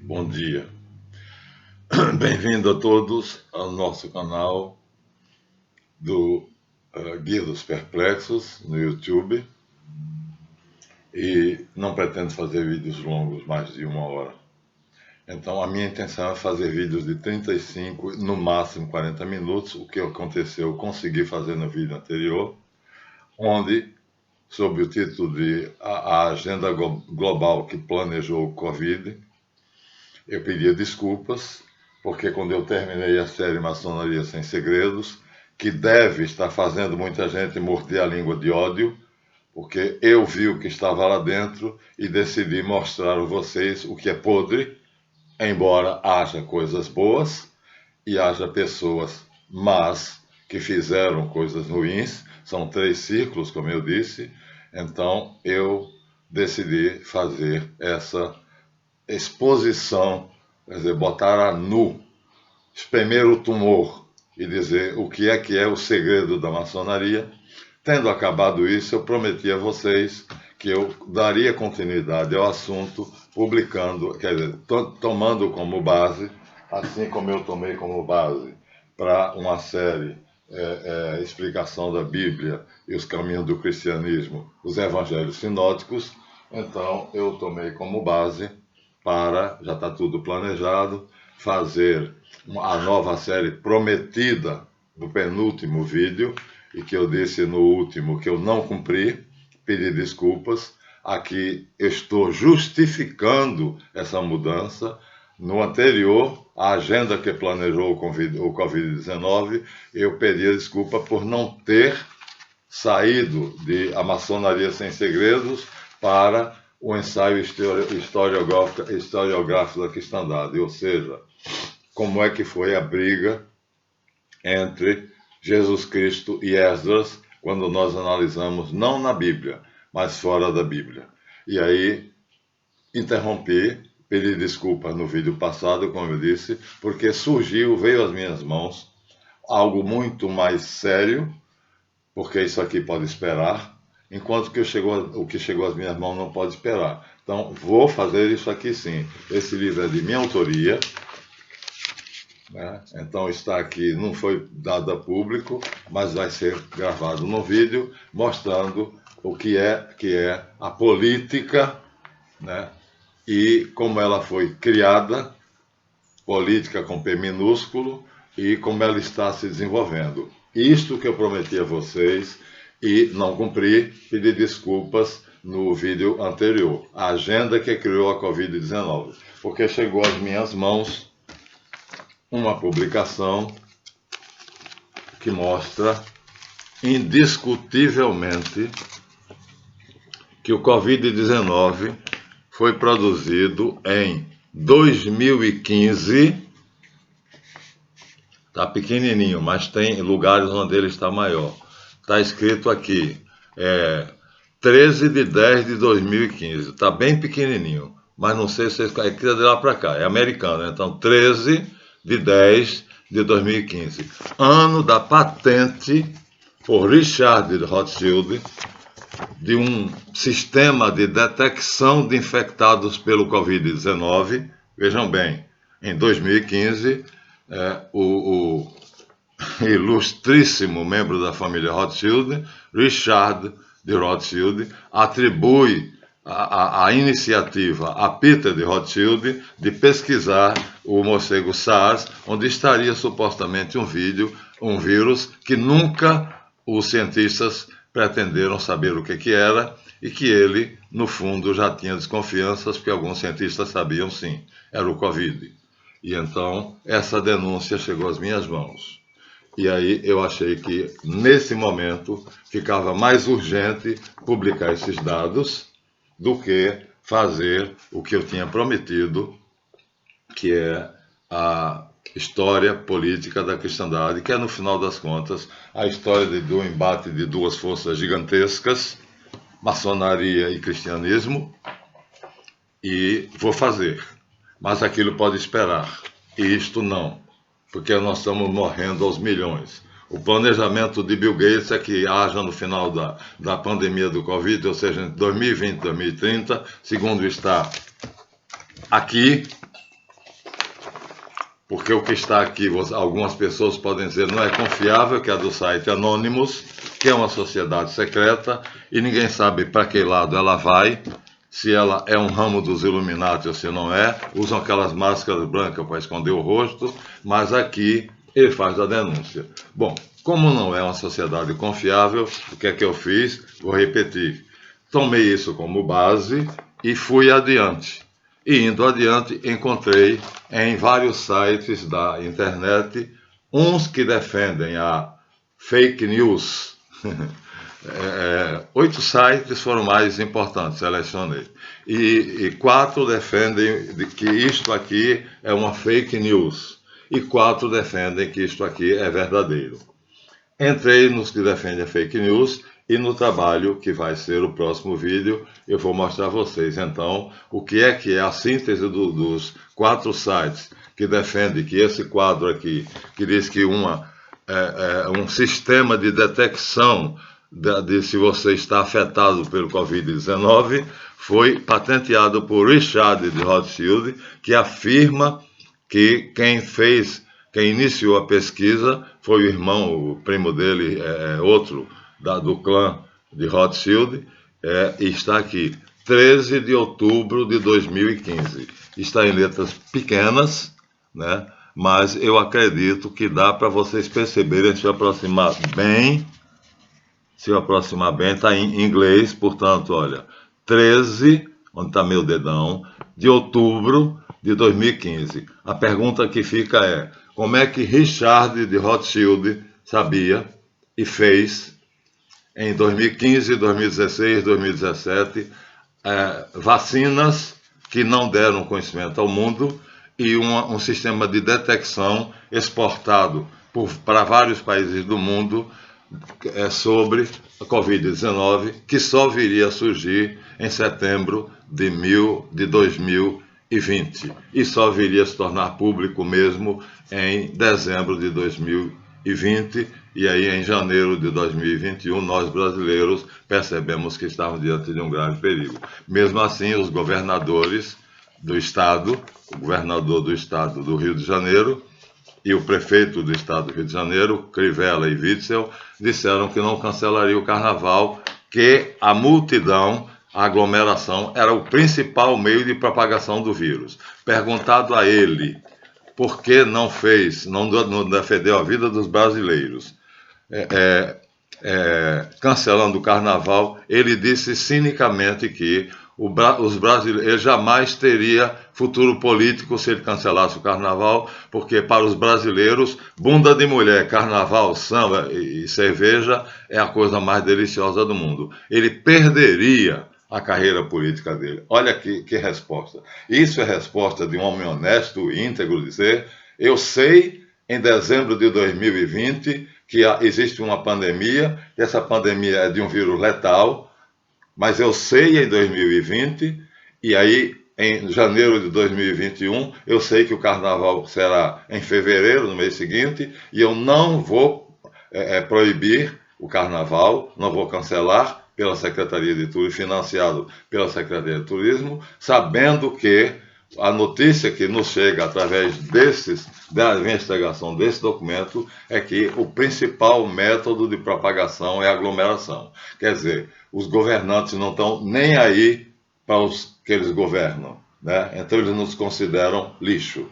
Bom dia. Bem-vindo a todos ao nosso canal do Guia dos Perplexos no YouTube. E não pretendo fazer vídeos longos, mais de 1 hora. Então a minha intenção é fazer vídeos de 35, no máximo 40 minutos. O que aconteceu, eu consegui fazer no vídeo anterior, onde, sob o título de A Agenda Global que Planejou o Covid, eu pedia desculpas, porque quando eu terminei a série Maçonaria Sem Segredos, que deve estar fazendo muita gente morder a língua de ódio, porque eu vi o que estava lá dentro e decidi mostrar a vocês o que é podre, embora haja coisas boas e haja pessoas más que fizeram coisas ruins. São 3 círculos, como eu disse. Então eu decidi fazer essa exposição, quer dizer, botar a nu, espremer o tumor e dizer o que é o segredo da maçonaria. Tendo acabado isso, eu prometi a vocês que eu daria continuidade ao assunto, publicando, quer dizer, tomando como base, assim como eu tomei como base para uma série explicação da Bíblia e os caminhos do cristianismo, os evangelhos sinóticos. Então eu tomei como base para, já está tudo planejado, fazer a nova série prometida no penúltimo vídeo, e que eu disse no último que eu não cumpri, pedi desculpas. Aqui eu estou justificando essa mudança. No anterior, a agenda que planejou o Covid-19, eu pedi desculpa por não ter saído de A Maçonaria Sem Segredos para o ensaio historiográfico da cristandade, ou seja, como é que foi a briga entre Jesus Cristo e Esdras, quando nós analisamos não na Bíblia, mas fora da Bíblia. E aí interrompi, pedi desculpa no vídeo passado, como eu disse, porque veio às minhas mãos algo muito mais sério, porque isso aqui pode esperar, enquanto que o que chegou às minhas mãos não pode esperar. Então, vou fazer isso aqui sim. Esse livro é de minha autoria, né? Então, está aqui, não foi dado a público, mas vai ser gravado no vídeo, mostrando o que é a política, né? E como ela foi criada, política com P minúsculo, e como ela está se desenvolvendo. Isto que eu prometi a vocês e não cumpri, pedi desculpas no vídeo anterior. A agenda que criou a Covid-19. Porque chegou às minhas mãos uma publicação que mostra indiscutivelmente que o Covid-19 foi produzido em 2015. Está pequenininho, mas tem lugares onde ele está maior. Está escrito aqui, 13 de 10 de 2015. Está bem pequenininho, mas não sei se é de lá para cá. É americano, então 13 de 10 de 2015. Ano da patente por Richard Rothschild de um sistema de detecção de infectados pelo Covid-19. Vejam bem, em 2015... o ilustríssimo membro da família Rothschild, Richard de Rothschild, atribui a iniciativa a Peter de Rothschild de pesquisar o morcego SARS, onde estaria supostamente um vírus que nunca os cientistas pretenderam saber o que era, e que ele, no fundo, já tinha desconfianças, porque alguns cientistas sabiam sim, era o Covid. E então, essa denúncia chegou às minhas mãos. E aí eu achei que, nesse momento, ficava mais urgente publicar esses dados do que fazer o que eu tinha prometido, que é a história política da cristandade, que é, no final das contas, a história do embate de duas forças gigantescas, maçonaria e cristianismo, e vou fazer. Mas aquilo pode esperar, e isto não, porque nós estamos morrendo aos milhões. O planejamento de Bill Gates é que haja no final da pandemia do Covid, ou seja, em 2020, 2030, segundo está aqui, porque o que está aqui, algumas pessoas podem dizer, não é confiável, que é do site Anonymous, que é uma sociedade secreta, e ninguém sabe para que lado ela vai, se ela é um ramo dos Illuminati ou se não é. Usam aquelas máscaras brancas para esconder o rosto, mas aqui ele faz a denúncia. Bom, como não é uma sociedade confiável, o que é que eu fiz? Vou repetir. Tomei isso como base e fui adiante. E indo adiante, encontrei em vários sites da internet uns que defendem a fake news. 8 sites foram mais importantes, selecionei. E 4 defendem que isto aqui é uma fake news. E 4 defendem que isto aqui é verdadeiro. Entrei nos que defendem a fake news e no trabalho, que vai ser o próximo vídeo, eu vou mostrar a vocês, então, o que é a síntese dos 4 sites que defendem que esse quadro aqui, que diz que um sistema de detecção de se você está afetado pelo Covid-19 foi patenteado por Richard de Rothschild, que afirma que quem iniciou a pesquisa foi o irmão, o primo dele, outro do clã de Rothschild, e está aqui, 13 de outubro de 2015. Está em letras pequenas, né? Mas eu acredito que dá para vocês perceberem, se eu aproximar bem, está em inglês, portanto, olha, 13, onde está meu dedão, de outubro de 2015. A pergunta que fica é, como é que Richard de Rothschild sabia e fez em 2015, 2016, 2017, vacinas que não deram conhecimento ao mundo e um sistema de detecção exportado para vários países do mundo sobre a Covid-19, que só viria a surgir em setembro de 2020 e só viria a se tornar público mesmo em dezembro de 2020, e aí em janeiro de 2021 nós brasileiros percebemos que estávamos diante de um grave perigo. Mesmo assim, os governadores do estado, o governador do estado do Rio de Janeiro e o prefeito do estado do Rio de Janeiro, Crivella e Witzel, disseram que não cancelaria o carnaval, que a multidão, a aglomeração, era o principal meio de propagação do vírus. Perguntado a ele por que não defendeu a vida dos brasileiros, cancelando o carnaval, ele disse cinicamente que os brasileiros, ele jamais teria futuro político se ele cancelasse o carnaval, porque para os brasileiros, bunda de mulher, carnaval, samba e cerveja é a coisa mais deliciosa do mundo. Ele perderia a carreira política dele. Olha que resposta. Isso é resposta de um homem honesto e íntegro dizer: eu sei em dezembro de 2020 que existe uma pandemia, que essa pandemia é de um vírus letal, mas eu sei em 2020, e aí em janeiro de 2021, eu sei que o carnaval será em fevereiro, no mês seguinte, e eu não vou proibir o carnaval, não vou cancelar pela Secretaria de Turismo, financiado pela Secretaria de Turismo, sabendo que a notícia que nos chega através da investigação desse documento é que o principal método de propagação é a aglomeração. Quer dizer, os governantes não estão nem aí para os que eles governam, né? Então eles nos consideram lixo.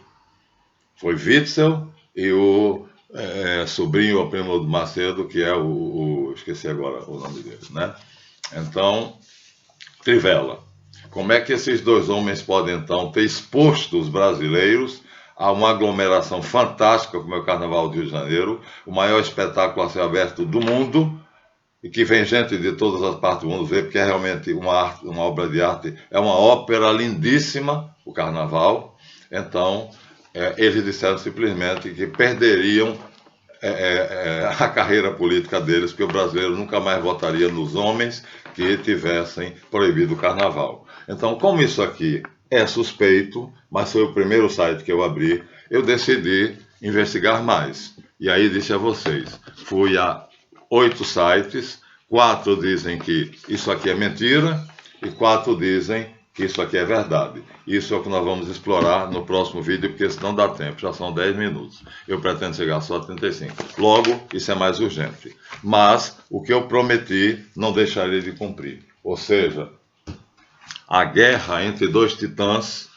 Foi Witzel e o sobrinho ou primo do Macedo, que é esqueci agora o nome dele, né? Então, Crivella. Como é que esses dois homens podem, então, ter exposto os brasileiros a uma aglomeração fantástica, como é o Carnaval do Rio de Janeiro, o maior espetáculo a céu aberto do mundo, e que vem gente de todas as partes do mundo ver, porque é realmente uma obra de arte, é uma ópera lindíssima, o Carnaval. Então, eles disseram simplesmente que perderiam a carreira política deles, porque o brasileiro nunca mais votaria nos homens que tivessem proibido o carnaval. Então, como isso aqui é suspeito, mas foi o primeiro site que eu abri, eu decidi investigar mais. E aí disse a vocês, fui a 8 sites, 4 dizem que isso aqui é mentira e 4 dizem que isso aqui é verdade. Isso é o que nós vamos explorar no próximo vídeo, porque senão dá tempo, já são 10 minutos. Eu pretendo chegar só a 35. Logo, isso é mais urgente. Mas o que eu prometi, não deixarei de cumprir. Ou seja, a guerra entre dois titãs,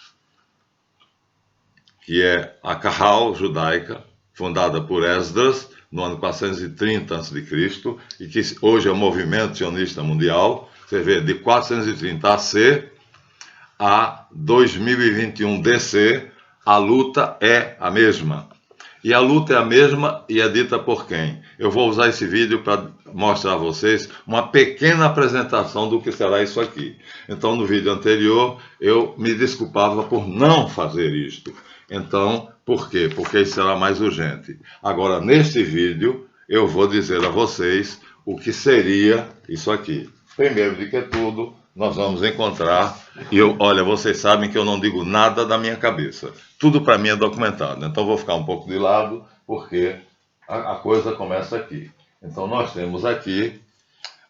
que é a Kahal judaica, fundada por Esdras, no ano 430 a.C., e que hoje é o movimento sionista mundial. Você vê, de 430 AC a 2021 DC, a luta é a mesma. E a luta é a mesma e é dita por quem? Eu vou usar esse vídeo para mostrar a vocês uma pequena apresentação do que será isso aqui. Então, no vídeo anterior, eu me desculpava por não fazer isto. Então, por quê? Porque isso será mais urgente. Agora, neste vídeo, eu vou dizer a vocês o que seria isso aqui. Primeiro de que tudo, nós vamos encontrar, e olha, vocês sabem que eu não digo nada da minha cabeça. Tudo para mim é documentado. Então, vou ficar um pouco de lado, porque a coisa começa aqui. Então, nós temos aqui,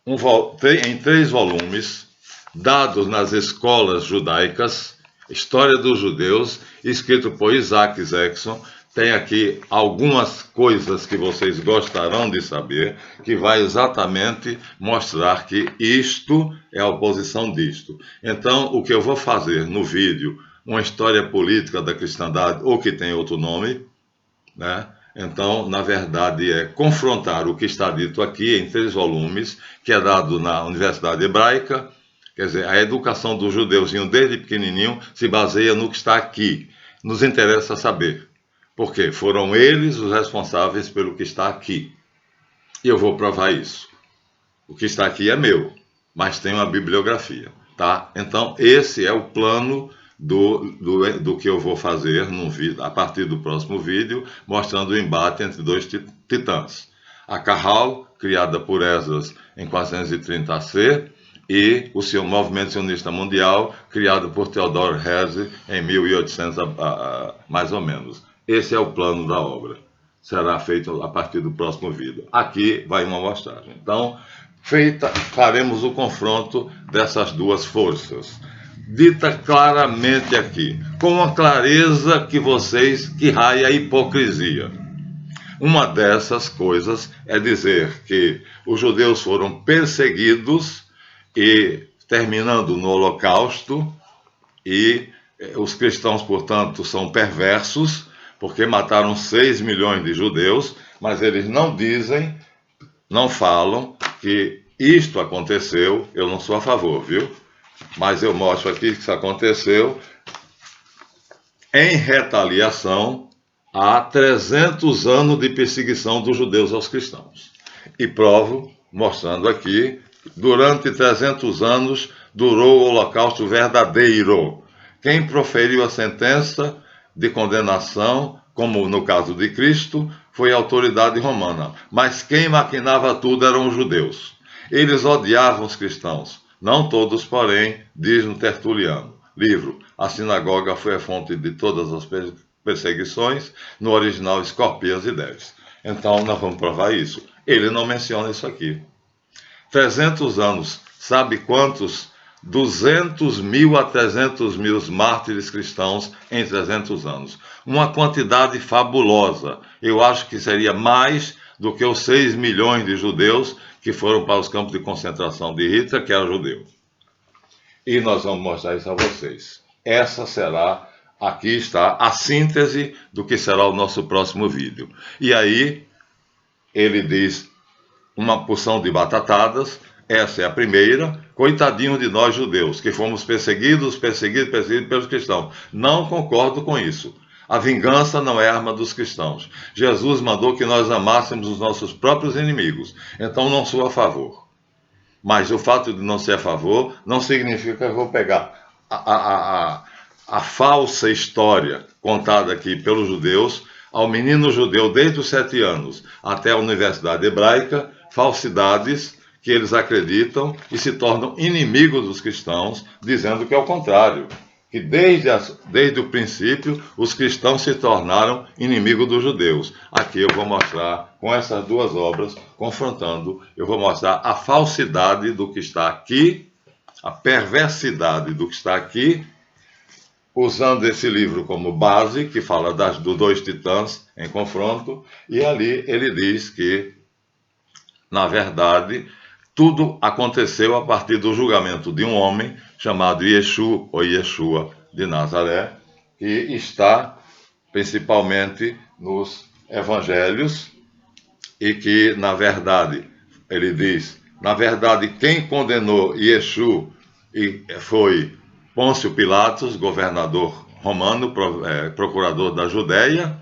em 3 volumes, dados nas escolas judaicas, História dos Judeus, escrito por Isaac Zexon. Tem aqui algumas coisas que vocês gostarão de saber, que vai exatamente mostrar que isto é a oposição disto. Então, o que eu vou fazer no vídeo, uma história política da cristandade, ou que tem outro nome, né? Então, na verdade, é confrontar o que está dito aqui em 3 volumes, que é dado na Universidade Hebraica. Quer dizer, a educação do judeuzinho desde pequenininho se baseia no que está aqui. Nos interessa saber. Porque foram eles os responsáveis pelo que está aqui. E eu vou provar isso. O que está aqui é meu, mas tem uma bibliografia, tá? Então, esse é o plano do que eu vou fazer a partir do próximo vídeo, mostrando o embate entre 2 titãs. A Kahal, criada por Esdras em 430 AC, e o seu movimento sionista mundial, criado por Theodor Herzl em 1800, mais ou menos. Esse é o plano da obra. Será feito a partir do próximo vídeo. Aqui vai uma amostragem. Então, faremos o confronto dessas 2 forças. Dita claramente aqui, com uma clareza que raia a hipocrisia. Uma dessas coisas é dizer que os judeus foram perseguidos e terminando no Holocausto, e os cristãos, portanto, são perversos, porque mataram 6 milhões de judeus, mas eles não dizem, não falam que isto aconteceu. Eu não sou a favor, viu? Mas eu mostro aqui que isso aconteceu em retaliação a 300 anos de perseguição dos judeus aos cristãos. E provo, mostrando aqui, durante 300 anos durou o Holocausto verdadeiro. Quem proferiu a sentença de condenação, como no caso de Cristo, foi a autoridade romana. Mas quem maquinava tudo eram os judeus. Eles odiavam os cristãos. Não todos, porém, diz no Tertuliano. Livro, a sinagoga foi a fonte de todas as perseguições, no original Escorpiões e Deves. Então, nós vamos provar isso. Ele não menciona isso aqui. 300 anos, sabe quantos? 200 mil a 300 mil mártires cristãos em 300 anos. Uma quantidade fabulosa. Eu acho que seria mais do que os 6 milhões de judeus que foram para os campos de concentração de Hitler, que era judeu. E nós vamos mostrar isso a vocês. Essa será, aqui está, a síntese do que será o nosso próximo vídeo. E aí, ele diz uma porção de batatadas. Essa é a primeira. Coitadinho de nós judeus, que fomos perseguidos pelos cristãos. Não concordo com isso. A vingança não é arma dos cristãos. Jesus mandou que nós amássemos os nossos próprios inimigos. Então não sou a favor. Mas o fato de não ser a favor não significa que eu vou pegar a falsa história contada aqui pelos judeus, ao menino judeu desde os 7 anos até a Universidade Hebraica, falsidades que eles acreditam e se tornam inimigos dos cristãos, dizendo que é o contrário, que desde o princípio os cristãos se tornaram inimigos dos judeus. Aqui eu vou mostrar, com essas 2 obras, confrontando, eu vou mostrar a falsidade do que está aqui, a perversidade do que está aqui, usando esse livro como base, que fala dos dois titãs em confronto, e ali ele diz que, na verdade, tudo aconteceu a partir do julgamento de um homem chamado Yeshua, ou Yeshua de Nazaré, que está principalmente nos evangelhos, e que, na verdade, ele diz, na verdade, quem condenou Yeshua foi Pôncio Pilatos, governador romano, procurador da Judéia,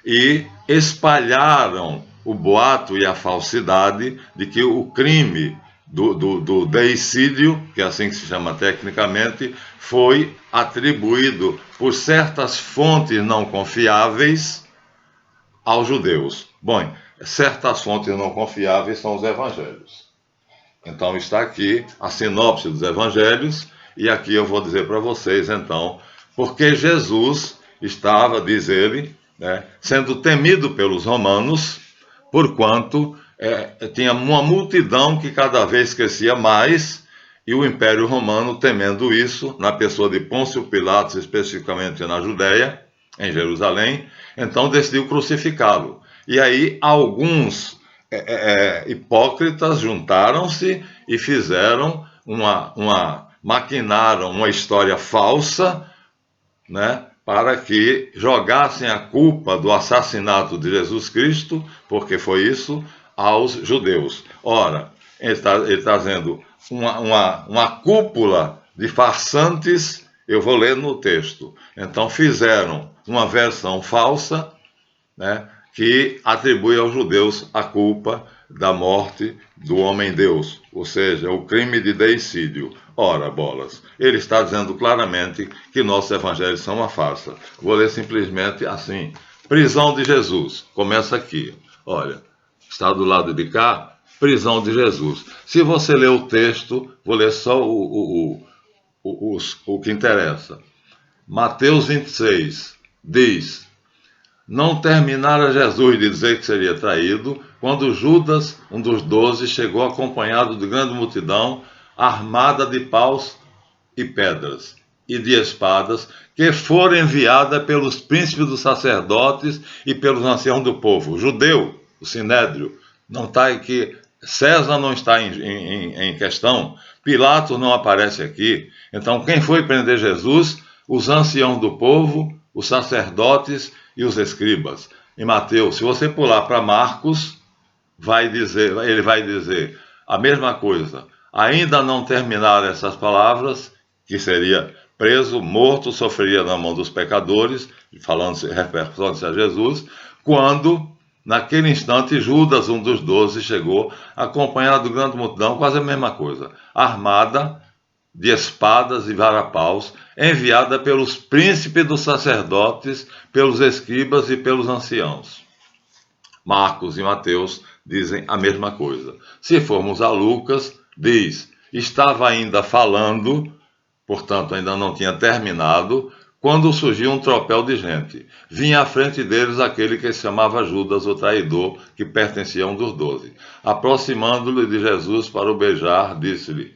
e espalharam o boato e a falsidade de que o crime do deicídio, que é assim que se chama tecnicamente, foi atribuído por certas fontes não confiáveis aos judeus. Bom, certas fontes não confiáveis são os evangelhos. Então está aqui a sinopse dos evangelhos, e aqui eu vou dizer para vocês, então, porque Jesus estava, diz ele, sendo temido pelos romanos, porquanto tinha uma multidão que cada vez crescia mais, e o Império Romano, temendo isso, na pessoa de Pôncio Pilatos, especificamente na Judéia, em Jerusalém, então decidiu crucificá-lo. E aí alguns hipócritas juntaram-se e fizeram maquinaram uma história falsa, para que jogassem a culpa do assassinato de Jesus Cristo, porque foi isso, aos judeus. Ora, ele está trazendo uma cúpula de farsantes, eu vou ler no texto. Então fizeram uma versão falsa, que atribui aos judeus a culpa da morte do homem-deus, ou seja, o crime de deicídio. Ora, bolas, ele está dizendo claramente que nossos evangelhos são uma farsa. Vou ler simplesmente assim: prisão de Jesus, começa aqui, olha, está do lado de cá, prisão de Jesus. Se você ler o texto, vou ler só o que interessa. Mateus 26 diz: não terminara Jesus de dizer que seria traído, quando Judas, um dos 12, chegou acompanhado de grande multidão, armada de paus e pedras, e de espadas, que foram enviadas pelos príncipes dos sacerdotes e pelos anciãos do povo. Judeu, o Sinédrio, não está aqui, César não está em questão, Pilatos não aparece aqui. Então, quem foi prender Jesus? Os anciãos do povo, os sacerdotes e os escribas. Em Mateus, se você pular para Marcos, ele vai dizer a mesma coisa. Ainda não terminaram essas palavras, que seria preso, morto, sofreria na mão dos pecadores, referindo-se a Jesus, quando, naquele instante, Judas, um dos 12, chegou, acompanhado de grande multidão, quase a mesma coisa, armada de espadas e varapaus, enviada pelos príncipes dos sacerdotes, pelos escribas e pelos anciãos. Marcos e Mateus dizem a mesma coisa. Se formos a Lucas, diz, estava ainda falando, portanto ainda não tinha terminado, quando surgiu um tropel de gente. Vinha à frente deles aquele que se chamava Judas, o traidor, que pertencia a um dos 12. Aproximando-lhe de Jesus para o beijar, disse-lhe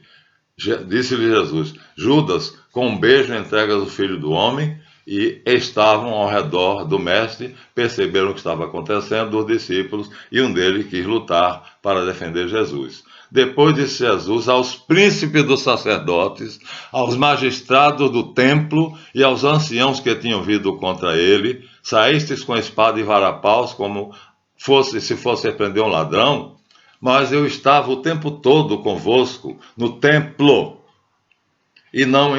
Jesus, Judas, com um beijo entregas o filho do homem, e estavam ao redor do mestre, perceberam o que estava acontecendo, os discípulos, e um deles quis lutar para defender Jesus. Depois disse Jesus aos príncipes dos sacerdotes, aos magistrados do templo e aos anciãos que tinham vindo contra ele, saístes com espada e varapaus, como se fosse prender um ladrão? Mas eu estava o tempo todo convosco no templo, e não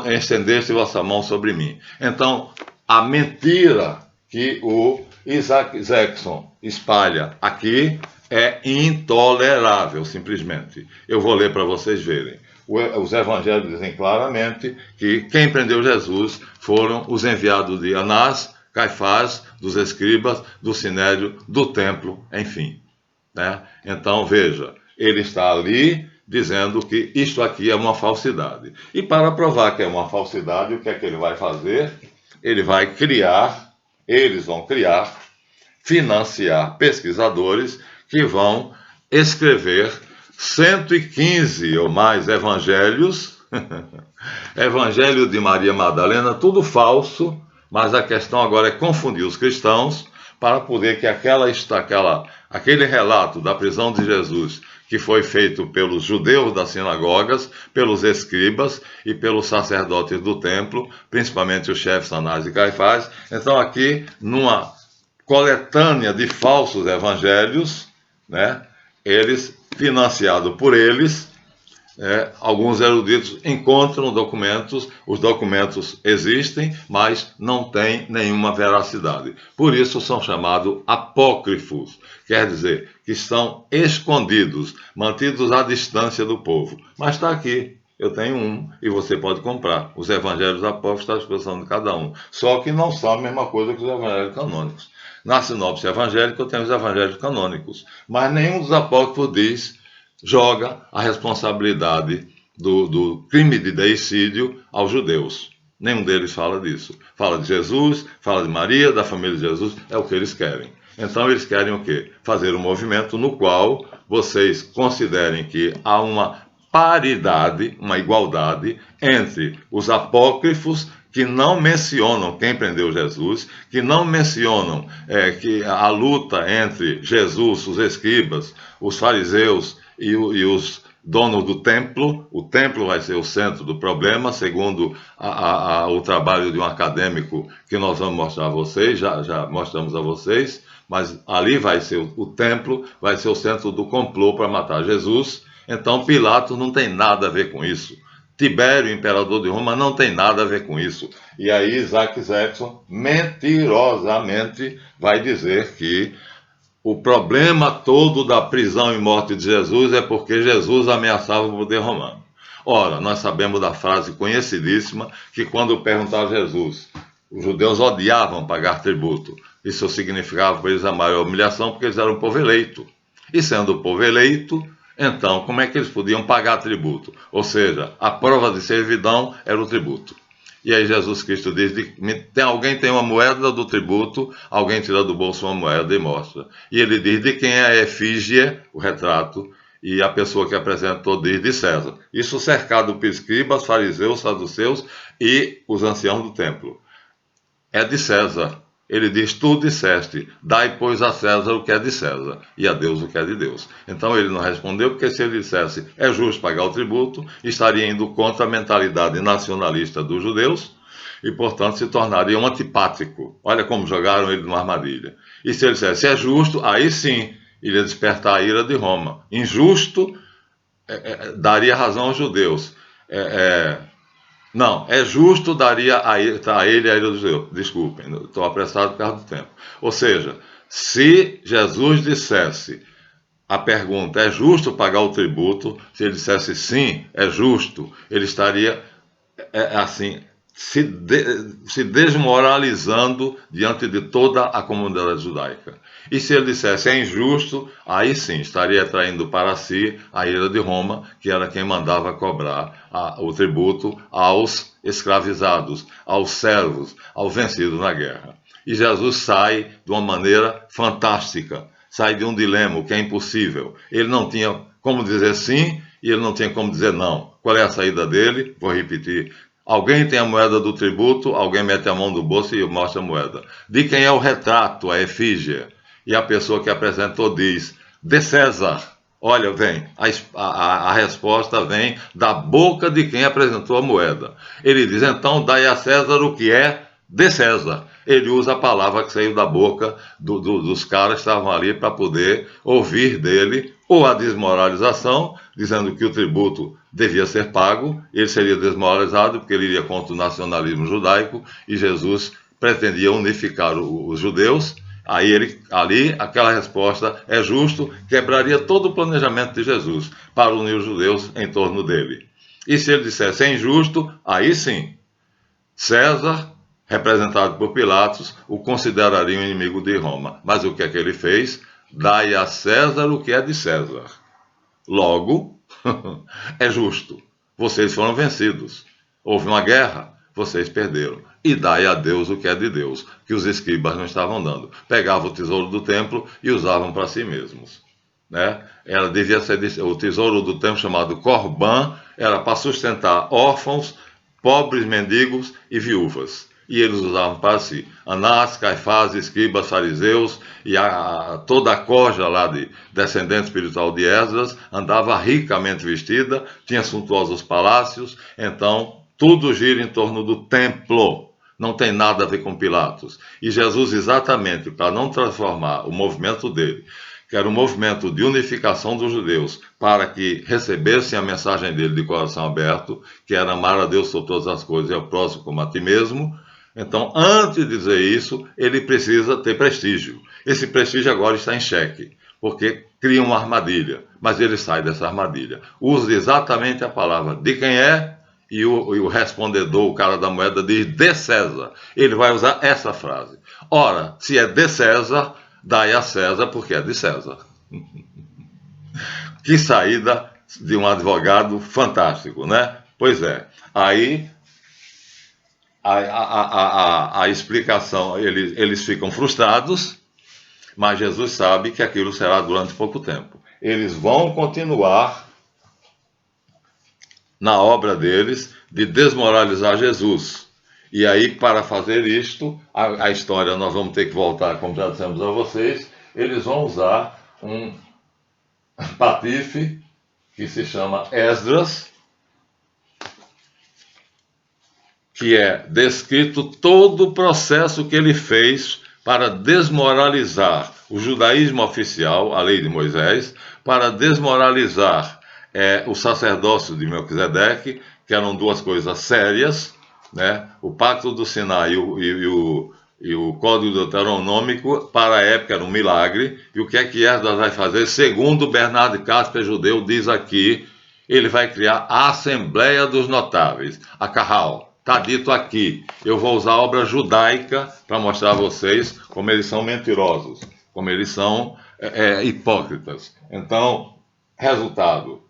estendeste vossa mão sobre mim. Então, a mentira que o Isaac Jackson espalha aqui é intolerável, simplesmente. Eu vou ler para vocês verem. Os evangelhos dizem claramente que quem prendeu Jesus foram os enviados de Anás, Caifás, dos escribas, do sinédrio, do templo, enfim. Então, veja, ele está ali dizendo que isto aqui é uma falsidade. E para provar que é uma falsidade, o que é que ele vai fazer? Eles vão criar, financiar pesquisadores que vão escrever 115 ou mais evangelhos, Evangelho de Maria Madalena, tudo falso, mas a questão agora é confundir os cristãos para poder que aquele relato da prisão de Jesus, que foi feito pelos judeus das sinagogas, pelos escribas e pelos sacerdotes do templo, principalmente os chefes Anás e Caifás. Então aqui, numa coletânea de falsos evangelhos, né, financiado por eles, alguns eruditos encontram documentos, os documentos existem, mas não têm nenhuma veracidade. Por isso são chamados apócrifos, quer dizer, que estão escondidos, mantidos à distância do povo. Mas está aqui, eu tenho um e você pode comprar. Os evangelhos apócrifos estão à disposição de cada um, só que não são a mesma coisa que os evangelhos canônicos. Na sinopse evangélica eu tenho os evangelhos canônicos, mas nenhum dos apócrifos joga a responsabilidade do crime de deicídio aos judeus. Nenhum deles fala disso. Fala de Jesus, fala de Maria, da família de Jesus, é o que eles querem. Então eles querem o quê? Fazer um movimento no qual vocês considerem que há uma paridade, uma igualdade entre os apócrifos que não mencionam quem prendeu Jesus, que não mencionam que a luta entre Jesus, os escribas, os fariseus e os donos do templo. O templo vai ser o centro do problema, segundo o trabalho de um acadêmico que nós vamos mostrar a vocês, já mostramos a vocês, mas ali vai ser o templo, vai ser o centro do complô para matar Jesus. Então Pilatos não tem nada a ver com isso. Tibério, imperador de Roma, não tem nada a ver com isso. E aí Isaac Zexon mentirosamente vai dizer que o problema todo da prisão e morte de Jesus é porque Jesus ameaçava o poder romano. Ora, nós sabemos da frase conhecidíssima que quando perguntaram a Jesus, os judeus odiavam pagar tributo. Isso significava para eles a maior humilhação porque eles eram o povo eleito. E sendo o povo eleito, então como é que eles podiam pagar tributo? Ou seja, a prova de servidão era o tributo. E aí Jesus Cristo diz, alguém tem uma moeda do tributo, alguém tira do bolso uma moeda e mostra. E ele diz de quem é a efígie, o retrato, e a pessoa que apresentou diz de César. Isso cercado por escribas, fariseus, saduceus e os anciãos do templo. É de César. Ele diz, tu disseste, dai, pois, a César o que é de César, e a Deus o que é de Deus. Então ele não respondeu, porque se ele dissesse, é justo pagar o tributo, estaria indo contra a mentalidade nacionalista dos judeus, e, portanto, se tornaria um antipático. Olha como jogaram ele numa armadilha. E se ele dissesse, é justo, aí sim, iria despertar a ira de Roma. Injusto, daria razão aos judeus. Não, é justo, daria a ele a ira dos judeus. Desculpem, estou apressado por causa do tempo. Ou seja, se Jesus dissesse, a pergunta, é justo pagar o tributo? Se ele dissesse sim, é justo, ele estaria, assim, se desmoralizando diante de toda a comunidade judaica. E se ele dissesse é injusto, aí sim, estaria atraindo para si a ira de Roma, que era quem mandava cobrar o tributo aos escravizados, aos servos, aos vencidos na guerra. E Jesus sai de uma maneira fantástica, sai de um dilema, o que é impossível. Ele não tinha como dizer sim e ele não tinha como dizer não. Qual é a saída dele? Vou repetir. Alguém tem a moeda do tributo, alguém mete a mão no bolso e mostra a moeda. De quem é o retrato, a efígie? E a pessoa que apresentou diz, de César. Olha, vem, a resposta vem da boca de quem apresentou a moeda. Ele diz, então, dai a César o que é de César. Ele usa a palavra que saiu da boca dos caras que estavam ali para poder ouvir dele ou a desmoralização, dizendo que o tributo devia ser pago, ele seria desmoralizado porque ele iria contra o nacionalismo judaico e Jesus pretendia unificar os judeus. Aí aquela resposta é justo, quebraria todo o planejamento de Jesus para unir os judeus em torno dele. E se ele dissesse é injusto, aí sim, César, representado por Pilatos, o consideraria um inimigo de Roma. Mas o que é que ele fez? Dai a César o que é de César. Logo, é justo. Vocês foram vencidos. Houve uma guerra, vocês perderam. E dai a Deus o que é de Deus, que os escribas não estavam dando. Pegavam o tesouro do templo e usavam para si mesmos. né? Ela devia ser o tesouro do templo chamado Corban, era para sustentar órfãos, pobres, mendigos e viúvas. E eles usavam para si. Anás, Caifás, escribas, fariseus e toda a corja lá de descendente espiritual de Esdras andava ricamente vestida, tinha suntuosos palácios, então tudo gira em torno do templo. Não tem nada a ver com Pilatos. E Jesus, exatamente para não transformar o movimento dele, que era um movimento de unificação dos judeus, para que recebessem a mensagem dele de coração aberto, que era amar a Deus sobre todas as coisas e ao próximo como a ti mesmo. Então, antes de dizer isso, ele precisa ter prestígio. Esse prestígio agora está em xeque, porque cria uma armadilha, mas ele sai dessa armadilha. Usa exatamente a palavra de quem é, e o respondedor, o cara da moeda, diz de César. Ele vai usar essa frase. Ora, se é de César, dai a César, porque é de César. Que saída de um advogado fantástico, né? Pois é. Aí a explicação, eles ficam frustrados, mas Jesus sabe que aquilo será durante pouco tempo. Eles vão continuar na obra deles de desmoralizar Jesus. E aí, para fazer isto, a história nós vamos ter que voltar, como já dissemos a vocês, eles vão usar um patife que se chama Esdras, que é descrito todo o processo que ele fez para desmoralizar o judaísmo oficial, a lei de Moisés, para desmoralizar o sacerdócio de Melquisedeque, que eram duas coisas sérias, né? O Pacto do Sinai e o Código Deuteronômico, para a época, era um milagre. E o que é que Esdras vai fazer? Segundo Bernardo Casper, judeu, diz aqui, ele vai criar a Assembleia dos Notáveis, a Carral. Está dito aqui. Eu vou usar a obra judaica para mostrar a vocês como eles são mentirosos, como eles são hipócritas. Então, resultado: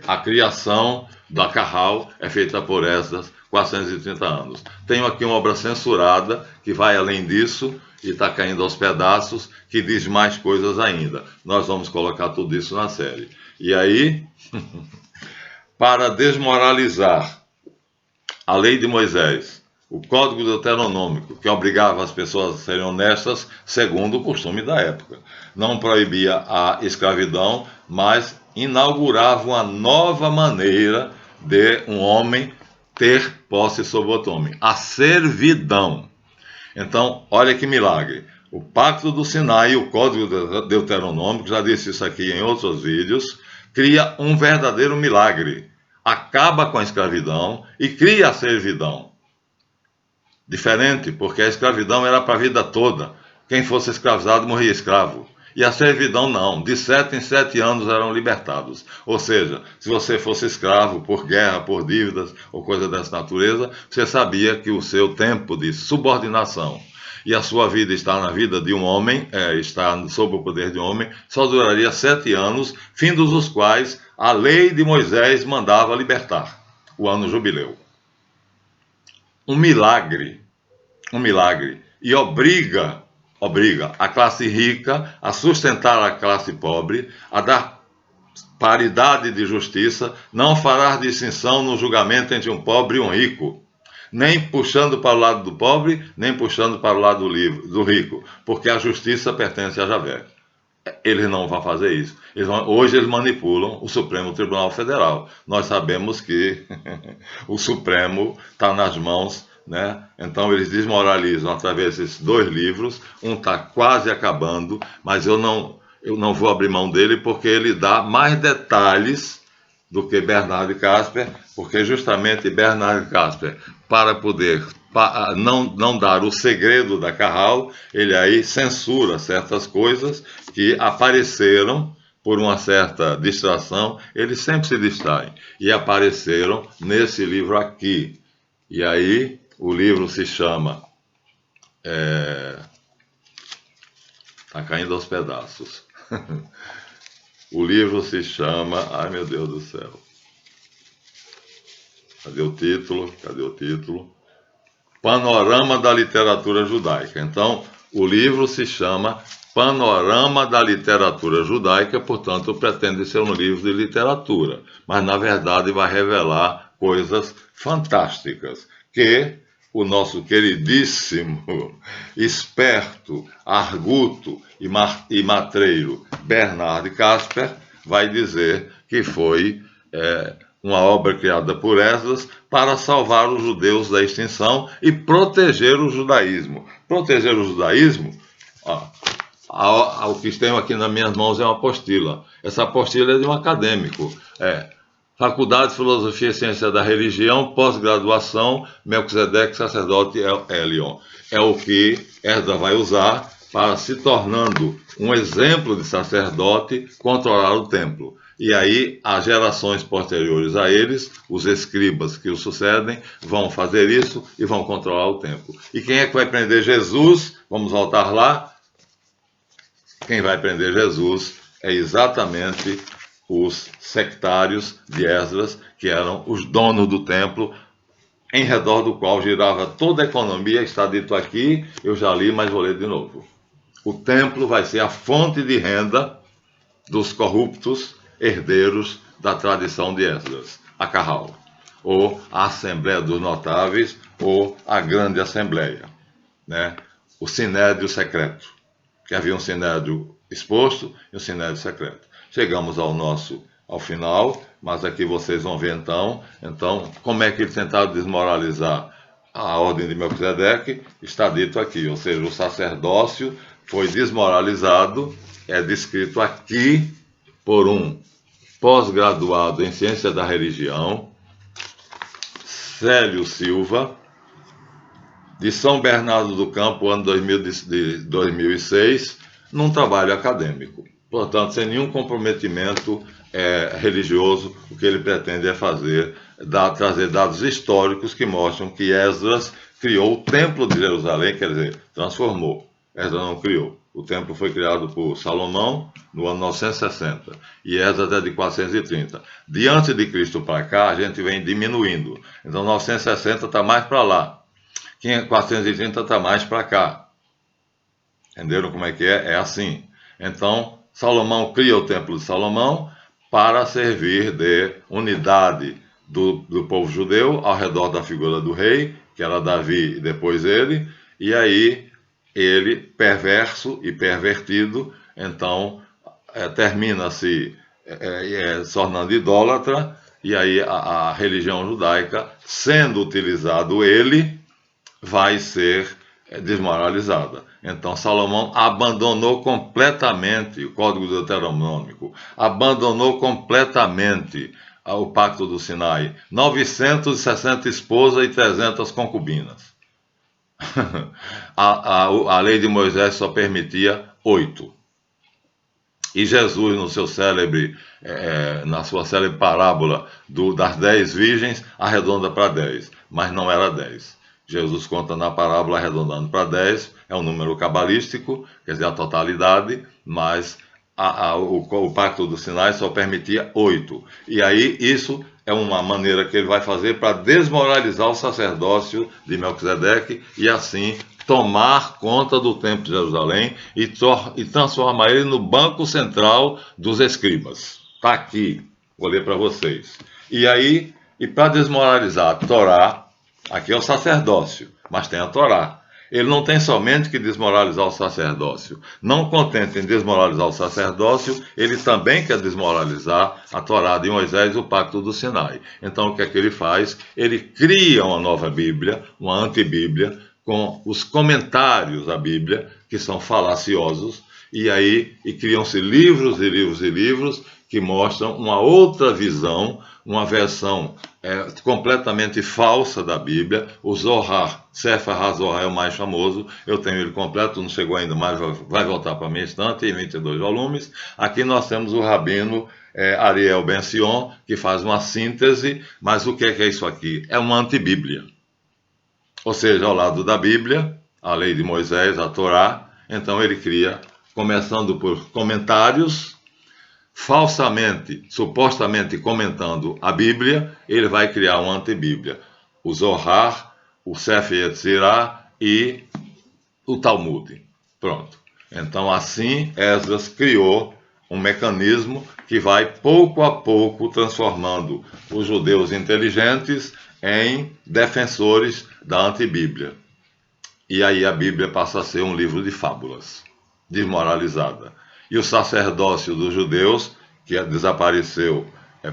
a criação da Carral é feita por Esdras, 430 anos. Tenho aqui uma obra censurada que vai além disso e está caindo aos pedaços, que diz mais coisas ainda. Nós vamos colocar tudo isso na série. E aí, para desmoralizar a lei de Moisés, o Código Deuteronômico, que obrigava as pessoas a serem honestas segundo o costume da época, não proibia a escravidão, mas inaugurava uma nova maneira de um homem ter posse sobre outro homem, a servidão. Então, olha que milagre. O Pacto do Sinai, o Código Deuteronômico, já disse isso aqui em outros vídeos, cria um verdadeiro milagre. Acaba com a escravidão e cria a servidão. Diferente, porque a escravidão era para a vida toda. Quem fosse escravizado morria escravo. E a servidão não. De 7 em 7 anos eram libertados. Ou seja, se você fosse escravo por guerra, por dívidas ou coisa dessa natureza, você sabia que o seu tempo de subordinação e a sua vida está na vida de um homem, está sob o poder de um homem, só duraria 7 anos, findos os quais a lei de Moisés mandava libertar, o ano jubileu. Um milagre, e obriga a classe rica a sustentar a classe pobre, a dar paridade de justiça, não fará distinção no julgamento entre um pobre e um rico, nem puxando para o lado do pobre, nem puxando para o lado do rico, porque a justiça pertence a Javé. Eles não vão fazer isso. Hoje eles manipulam o Supremo Tribunal Federal. Nós sabemos que o Supremo está nas mãos, né? Então eles desmoralizam através desses 2 livros. Um está quase acabando, mas eu não vou abrir mão dele, porque ele dá mais detalhes do que Bernardo Casper, porque justamente Bernardo Casper, para poder não dar o segredo da Carral, ele aí censura certas coisas que apareceram por uma certa distração. Eles sempre se distraem, e apareceram nesse livro aqui. E aí o livro se chama está caindo aos pedaços. O livro se chama, ai meu Deus do céu, cadê o título? Panorama da Literatura Judaica. Então, o livro se chama Panorama da literatura judaica, portanto, pretende ser um livro de literatura, mas na verdade vai revelar coisas fantásticas que o nosso queridíssimo, esperto, arguto e matreiro Bernard Casper vai dizer que foi uma obra criada por Esdras para salvar os judeus da extinção e proteger o judaísmo. Proteger o judaísmo, o que tenho aqui nas minhas mãos é uma apostila. Essa apostila é de um acadêmico. Faculdade de Filosofia e Ciência da Religião, pós-graduação, Melquisedeque, sacerdote Elion. É o que Esdras vai usar para, se tornando um exemplo de sacerdote, controlar o templo. E aí, as gerações posteriores a eles, os escribas que o sucedem, vão fazer isso e vão controlar o templo. E quem é que vai prender Jesus? Vamos voltar lá. Quem vai prender Jesus é exatamente os sectários de Esdras, que eram os donos do templo, em redor do qual girava toda a economia. Está dito aqui, eu já li, mas vou ler de novo. O templo vai ser a fonte de renda dos corruptos herdeiros da tradição de Esdras, a Carral, ou a Assembleia dos Notáveis, ou a Grande Assembleia, né? O Sinédrio Secreto, que havia um Sinédrio exposto e um Sinédrio Secreto. Chegamos ao final, mas aqui vocês vão ver então como é que eles tentaram desmoralizar a ordem de Melquisedeque. Está dito aqui, ou seja, o sacerdócio foi desmoralizado, é descrito aqui por um pós-graduado em Ciência da Religião, Célio Silva, de São Bernardo do Campo, ano 2006, num trabalho acadêmico. Portanto, sem nenhum comprometimento religioso, o que ele pretende é trazer dados históricos que mostram que Esdras criou o Templo de Jerusalém, quer dizer, transformou. Esdras não criou. O templo foi criado por Salomão no ano 960 e Esdras é de 430. De antes de Cristo para cá, a gente vem diminuindo. Então, 960 está mais para lá. 430 está mais para cá. Entenderam como é que é? É assim. Então, Salomão cria o Templo de Salomão para servir de unidade do povo judeu ao redor da figura do rei, que era Davi e depois ele, e aí ele, perverso e pervertido, então termina-se se tornando idólatra, e aí a religião judaica, sendo utilizado ele, vai ser desmoralizada. Então Salomão abandonou completamente o Código Deuteronômico, abandonou completamente o Pacto do Sinai, 960 esposas e 300 concubinas. A lei de Moisés só permitia 8. E Jesus, na sua célebre parábola das 10 virgens, arredonda para 10, mas não era 10. Jesus conta na parábola arredondando para 10, é um número cabalístico, quer dizer, a totalidade, mas o Pacto do Sinai só permitia 8. E aí isso é uma maneira que ele vai fazer para desmoralizar o sacerdócio de Melquisedeque e assim tomar conta do Templo de Jerusalém e transformar ele no banco central dos escribas. Está aqui, vou ler para vocês. E aí, para desmoralizar a Torá, aqui é o sacerdócio, mas tem a Torá. Ele não tem somente que desmoralizar o sacerdócio. Não contente em desmoralizar o sacerdócio, ele também quer desmoralizar a Torá de Moisés e o Pacto do Sinai. Então, o que é que ele faz? Ele cria uma nova Bíblia, uma antibíblia, com os comentários à Bíblia, que são falaciosos, e criam-se livros e livros e livros que mostram uma outra visão, uma versão completamente falsa da Bíblia. O Zohar, Sefer HaZohar é o mais famoso, eu tenho ele completo, não chegou ainda, mas vai voltar para a minha estante, em 22 volumes. Aqui nós temos o rabino Ariel Ben-Sion, que faz uma síntese, mas o que é isso aqui? É uma antibíblia. Ou seja, ao lado da Bíblia, a lei de Moisés, a Torá, então ele cria, começando por comentários, falsamente, supostamente comentando a Bíblia, ele vai criar uma antibíblia. O Zohar, o Sefer Yetzirah e o Talmud. Pronto. Então, assim, Esdras criou um mecanismo que vai pouco a pouco transformando os judeus inteligentes em defensores da antibíblia. E aí a Bíblia passa a ser um livro de fábulas, desmoralizada. E o sacerdócio dos judeus, que desapareceu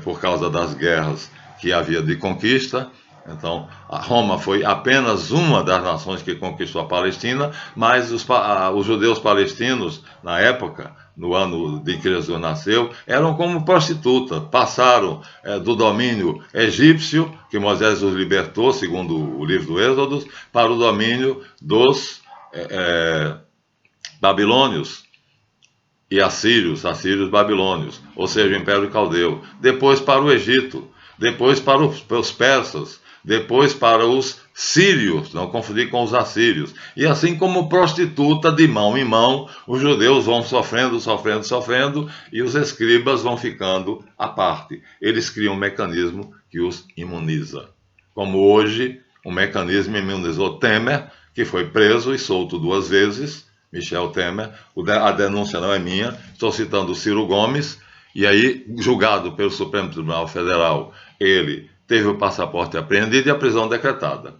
por causa das guerras que havia de conquista. Então, a Roma foi apenas uma das nações que conquistou a Palestina, mas os judeus palestinos, na época, no ano de que Jesus nasceu, eram como prostitutas, passaram do domínio egípcio, que Moisés os libertou, segundo o livro do Êxodo, para o domínio dos babilônios e assírios babilônios, ou seja, o Império Caldeu, depois para o Egito, depois para os persas, depois para os sírios, não confundir com os assírios. E assim como prostituta, de mão em mão, os judeus vão sofrendo, e os escribas vão ficando à parte. Eles criam um mecanismo que os imuniza. Como hoje, um mecanismo imunizou Temer, que foi preso e solto 2 vezes, Michel Temer. A denúncia não é minha, estou citando o Ciro Gomes, e aí, julgado pelo Supremo Tribunal Federal, ele teve o passaporte apreendido e a prisão decretada.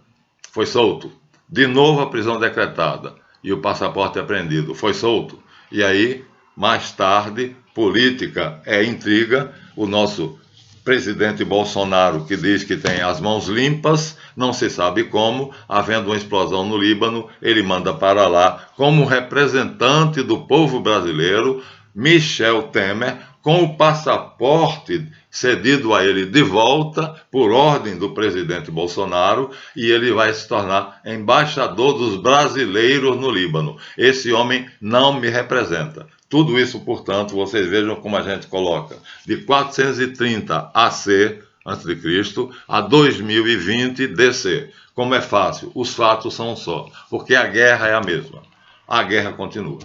Foi solto. De novo a prisão decretada e o passaporte apreendido. Foi solto. E aí, mais tarde, política é intriga. O nosso presidente Bolsonaro, que diz que tem as mãos limpas, não se sabe como, havendo uma explosão no Líbano, ele manda para lá, como representante do povo brasileiro, Michel Temer, com o passaporte cedido a ele de volta, por ordem do presidente Bolsonaro, e ele vai se tornar embaixador dos brasileiros no Líbano. Esse homem não me representa. Tudo isso, portanto, vocês vejam como a gente coloca, de 430 AC, a.C., a 2020 DC. Como é fácil, os fatos são um só, porque a guerra é a mesma. A guerra continua.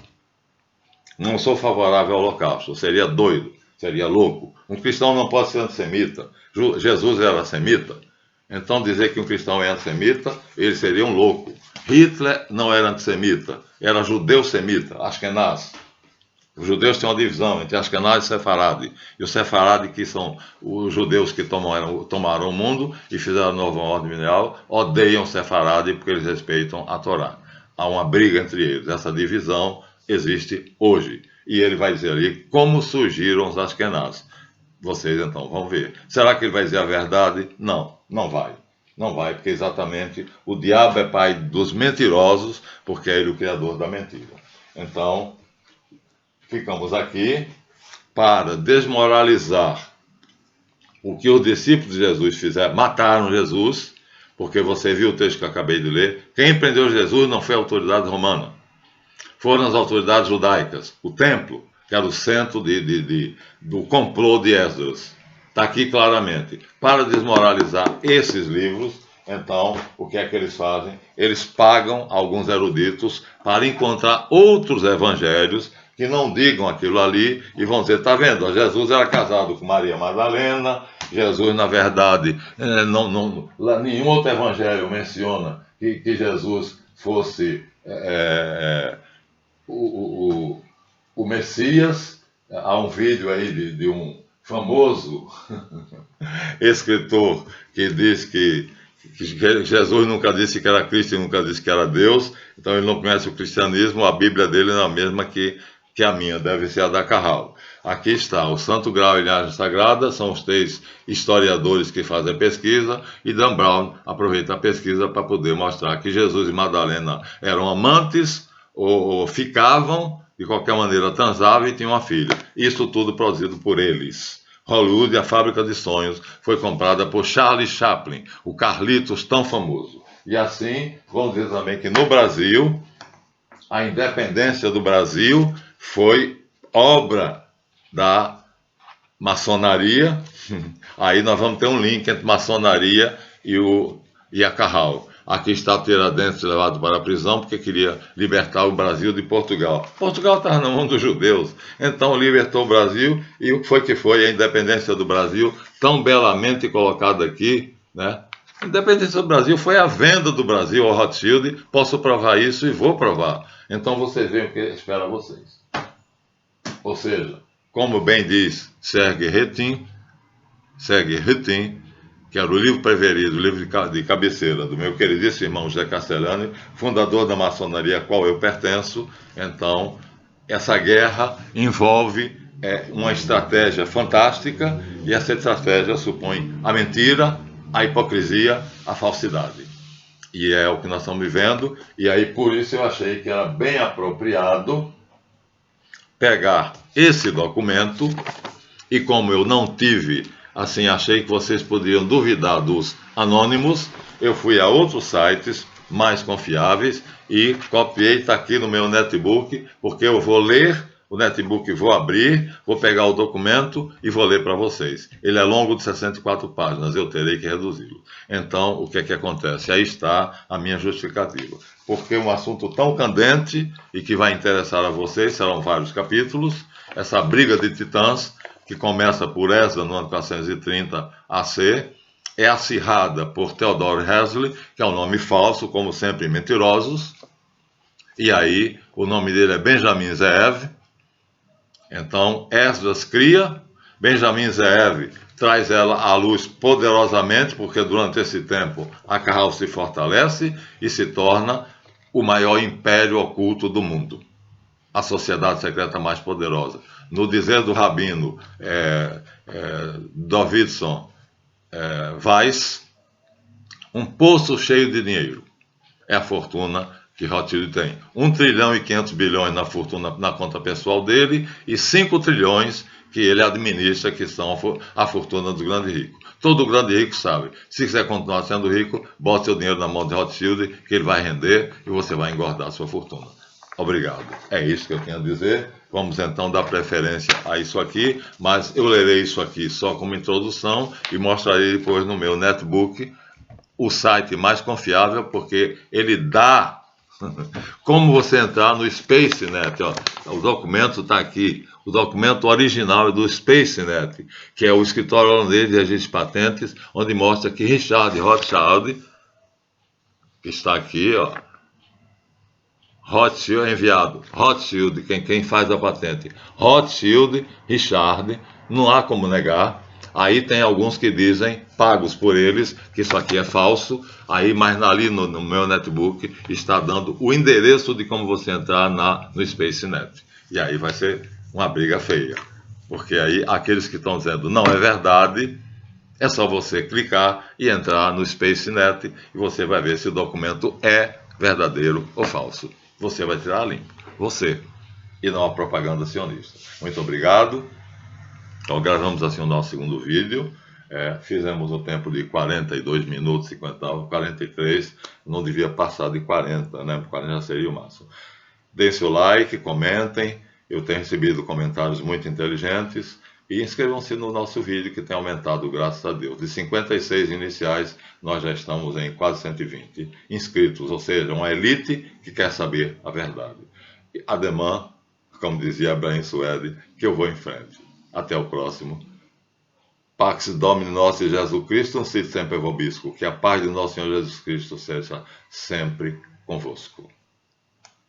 Não sou favorável ao Holocausto, seria doido, seria louco. Um cristão não pode ser antissemita. Jesus era semita. Então dizer que um cristão é antissemita, ele seria um louco. Hitler não era antissemita, era judeu-semita, Ashkenaz. Os judeus têm uma divisão entre Ashkenaz e Sefarade. E os Sefarade, que são os judeus que tomaram o mundo e fizeram a nova ordem mundial, odeiam Sefarade porque eles respeitam a Torá. Há uma briga entre eles. Essa divisão existe hoje. E ele vai dizer ali como surgiram os Ashkenaz. Vocês então vão ver. Será que ele vai dizer a verdade? Não, não vai. Não vai, porque exatamente o diabo é pai dos mentirosos, porque é ele o criador da mentira. Então, ficamos aqui para desmoralizar o que os discípulos de Jesus fizeram. Mataram Jesus, porque você viu o texto que eu acabei de ler. Quem prendeu Jesus não foi a autoridade romana. Foram as autoridades judaicas. O templo, que era o centro do complô de Esdras. Está aqui claramente. Para desmoralizar esses livros, então, o que é que eles fazem? Eles pagam alguns eruditos para encontrar outros evangelhos que não digam aquilo ali e vão dizer, está vendo, Jesus era casado com Maria Madalena, Jesus, na verdade, nenhum outro evangelho menciona que Jesus fosse o Messias. Há um vídeo aí de um famoso escritor que diz que Jesus nunca disse que era Cristo e nunca disse que era Deus, então ele não conhece o cristianismo, a Bíblia dele não é a mesma que a minha, deve ser a da Carral. Aqui está, o Santo Grau e Linhagem Sagrada, são os 3 historiadores que fazem a pesquisa, e Dan Brown aproveita a pesquisa para poder mostrar que Jesus e Madalena eram amantes, ou ficavam, de qualquer maneira transavam e tinham uma filha. Isso tudo produzido por eles. Hollywood, a fábrica de sonhos, foi comprada por Charlie Chaplin, o Carlitos tão famoso. E assim, vamos dizer também que no Brasil, a independência do Brasil foi obra da maçonaria. Aí nós vamos ter um link entre maçonaria e a Carral. Aqui está o Tiradentes levado para a prisão porque queria libertar o Brasil de Portugal. Portugal estava na mão dos judeus, então libertou o Brasil, e o que foi a independência do Brasil, tão belamente colocada aqui, né? Independência do Brasil foi a venda do Brasil ao Rothschild. Posso provar isso e vou provar. Então vocês veem o que espera vocês. Ou seja, como bem diz Sergei Retin, que era o livro preferido, o livro de cabeceira do meu queridíssimo irmão José Castellani, fundador da maçonaria a qual eu pertenço. Então, essa guerra envolve uma estratégia fantástica, e essa estratégia supõe a mentira, a hipocrisia, a falsidade. E é o que nós estamos vivendo, e aí por isso eu achei que era bem apropriado pegar esse documento, e como eu não tive, assim, achei que vocês poderiam duvidar dos anônimos, eu fui a outros sites mais confiáveis e copiei, está aqui no meu netbook, porque eu vou ler o netbook, vou abrir, vou pegar o documento e vou ler para vocês. Ele é longo de 64 páginas, eu terei que reduzi-lo. Então, o que é que acontece? Aí está a minha justificativa. Porque um assunto tão candente e que vai interessar a vocês, serão vários capítulos, essa briga de titãs, que começa por Esdras no ano 430 AC, é acirrada por Theodore Herzl, que é um nome falso, como sempre, mentirosos, e aí o nome dele é Benjamin Zeev. Então, Esdras cria, Benjamin Zeev traz ela à luz poderosamente, porque durante esse tempo a Kahal se fortalece e se torna o maior império oculto do mundo, a sociedade secreta mais poderosa. No dizer do rabino Davidson Weiss, um poço cheio de dinheiro é a fortuna que Rothschild tem. 1 trilhão e 500 bilhões na fortuna, na conta pessoal dele, e 5 trilhões que ele administra, que são a fortuna do grande rico. Todo grande rico sabe, se quiser continuar sendo rico, bote seu dinheiro na mão de Rothschild, que ele vai render e você vai engordar a sua fortuna. Obrigado. É isso que eu tinha a dizer. Vamos então dar preferência a isso aqui, mas eu lerei isso aqui só como introdução e mostrarei depois no meu netbook, o site mais confiável, porque ele dá como você entrar no SpaceNet. Ó. O documento está aqui, o documento original é do SpaceNet, que é o escritório holandês de registro de patentes, onde mostra que Richard Rothschild, que está aqui, ó, Rothschild é enviado, Rothschild, quem faz a patente, Rothschild, Richard, não há como negar. Aí tem alguns que dizem, pagos por eles, que isso aqui é falso. Aí, mas ali no meu netbook está dando o endereço de como você entrar no SpaceNet. E aí vai ser uma briga feia. Porque aí aqueles que estão dizendo não é verdade, é só você clicar e entrar no SpaceNet e você vai ver se o documento é verdadeiro ou falso. Você vai tirar limpo. Você. E não a propaganda sionista. Muito obrigado. Então gravamos assim o nosso segundo vídeo, fizemos um tempo de 42 minutos, 50, 43, não devia passar de 40, né? 40 já seria o máximo. Deem seu like, comentem, eu tenho recebido comentários muito inteligentes, e inscrevam-se no nosso vídeo que tem aumentado, graças a Deus. De 56 iniciais, nós já estamos em quase 120 inscritos, ou seja, uma elite que quer saber a verdade. Ademã, como dizia Abraham Suede, que eu vou em frente. Até o próximo. Pax Domini Nosso Jesus Cristo, sit semper vobisco. Que a paz de nosso Senhor Jesus Cristo seja sempre convosco.